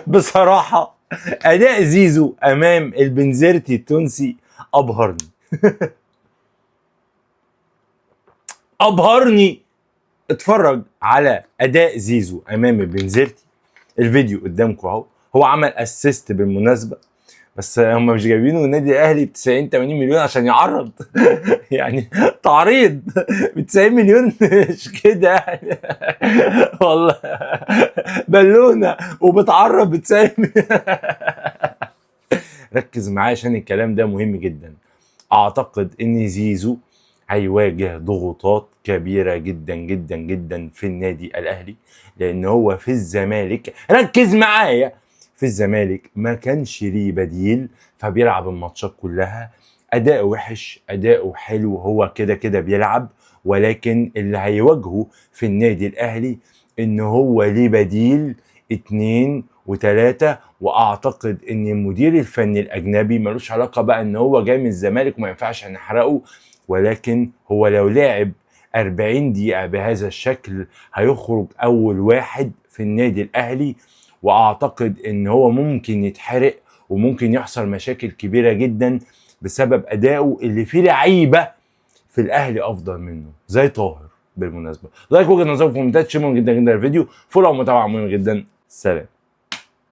بصراحة أداء زيزو أمام البنزرتي التونسي أبهرني. أبهرني. اتفرج على أداء زيزو أمام البنزرتي. الفيديو قدامكم أهو. هو عمل أسيست بالمناسبة، بس هم مش جايبينه النادي الأهلي ب 90 80 مليون عشان يعرض. يعني تعريض ب 90 مليون مش كده يعني. والله بالونة وبتعرض ب 90 مليون. ركز معايا عشان الكلام ده مهم جدا. اعتقد ان زيزو هيواجه ضغوطات كبيرة جدا جدا جدا في النادي الاهلي، لان هو في الزمالك، ركز معايا، في الزمالك ما كانش ليه بديل، فبيلعب الماتشات كلها. اداء وحش اداؤه حلو، هو كده كده بيلعب، ولكن اللي هيواجهه في النادي الاهلي ان هو ليه بديل 2 و3. واعتقد ان المدير الفني الاجنبي ملوش علاقه بقى ان هو جاي من الزمالك وما ينفعش نحرقه، ولكن هو لو لعب 40 دقيقه بهذا الشكل هيخرج اول واحد في النادي الاهلي. واعتقد ان هو ممكن يتحرق وممكن يحصل مشاكل كبيره جدا بسبب ادائه اللي فيه لعيبه في الاهلي افضل منه زي طاهر. بالمناسبه لايك وجهه نظركم في كومنتات، مهم جدا جدا الفيديو، فولو ومتابعه مهم جدا. سلام.